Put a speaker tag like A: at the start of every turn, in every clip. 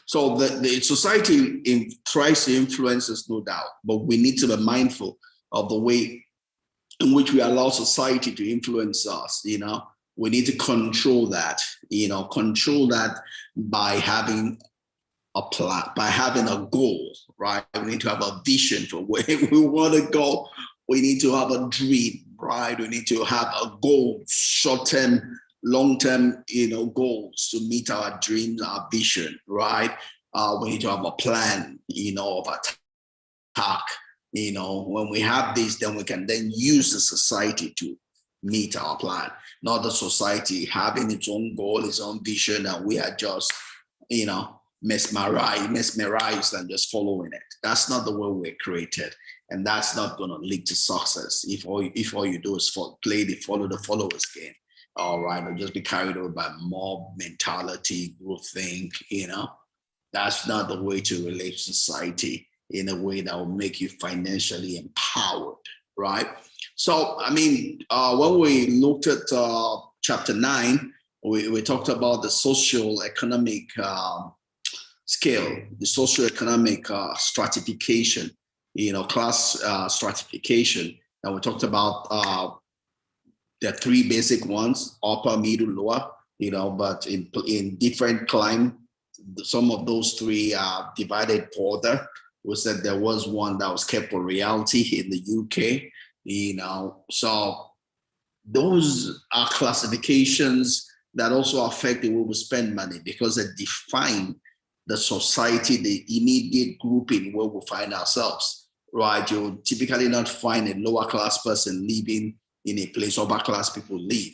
A: So the society tries to influence us, no doubt, but we need to be mindful of the way in which we allow society to influence us. We need to control that. Control that by having a plan, by having a goal, right? We need to have a vision for where we want to go. We need to have a dream, right? We need to have a goal, short-term, long-term, goals to meet our dreams, our vision, right? We need to have a plan, of attack. When we have this, then we can then use the society to meet our plan, not the society having its own goal, its own vision, and we are just, mesmerized and just following it. That's not the way we're created, and that's not going to lead to success if all you do is follow the followers game. All right, or just be carried away by mob mentality, groupthink. That's not the way to relate to society in a way that will make you financially empowered, right? So, when we looked at chapter 9, we talked about the social economic scale, the socioeconomic stratification, class stratification. And we talked about the three basic ones: upper, middle, lower, but in different climb, some of those three are divided further. We said there was one that was kept for reality in the UK, so those are classifications that also affect the way we spend money because they define the society, the immediate grouping where we find ourselves, right? You'll typically not find a lower class person living in a place upper class people live.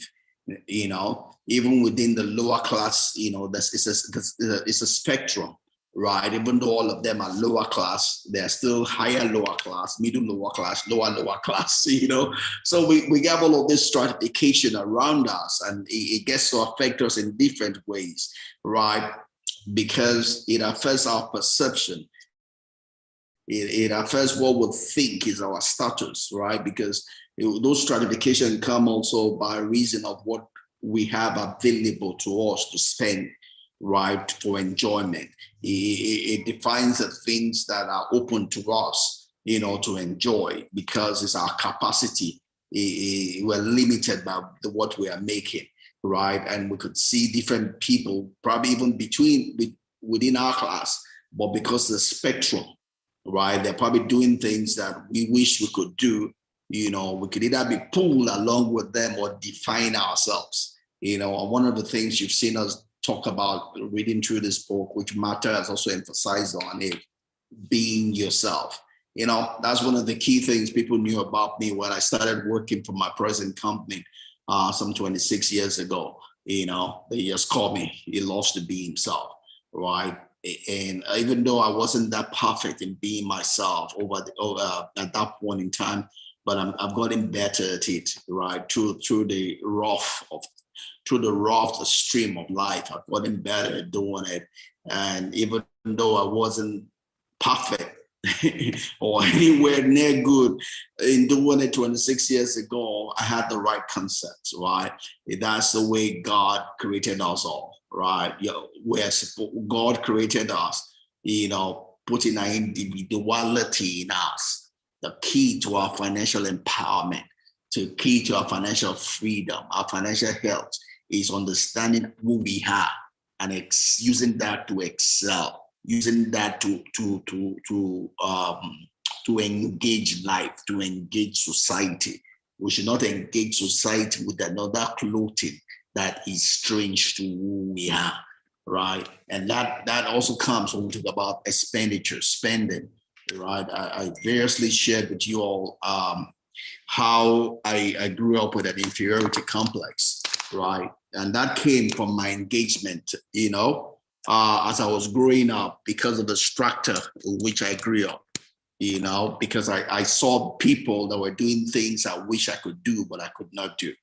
A: Even within the lower class, it's a spectrum, right? Even though all of them are lower class, they're still higher lower class, middle lower class, lower class, So we have all of this stratification around us, and it gets to affect us in different ways, right? Because it affects our perception. It affects what we think is our status, right? Because those stratifications come also by reason of what we have available to us to spend, right, for enjoyment. It defines the things that are open to us, to enjoy, because it's our capacity. We're limited by what we are making, right? And we could see different people, probably even within our class, but because the spectrum, right, they're probably doing things that we wish we could do. We could either be pulled along with them or define ourselves. And one of the things you've seen us talk about reading through this book, which Martha has also emphasized on, it being yourself. That's one of the key things people knew about me when I started working for my present company some 26 years ago. They just called me, he loves to be himself, right? And even though I wasn't that perfect in being myself at that point in time, but I've gotten better at it, right? Through the rough stream of life, I've gotten better at doing it. And even though I wasn't perfect or anywhere near good in doing it 26 years ago, I had the right concepts, right? That's the way God created us all, right? God created us, putting our individuality in us. The key to our financial empowerment, the key to our financial freedom, our financial health is understanding who we are and using that to excel, using that to engage life, to engage society. We should not engage society with another clothing that is strange to who we are, right? And that also comes when we talk about expenditure, spending, right? I variously shared with you all how I grew up with an inferiority complex, right? And that came from my engagement, as I was growing up, because of the structure in which I grew up, because I saw people that were doing things I wish I could do, but I could not do,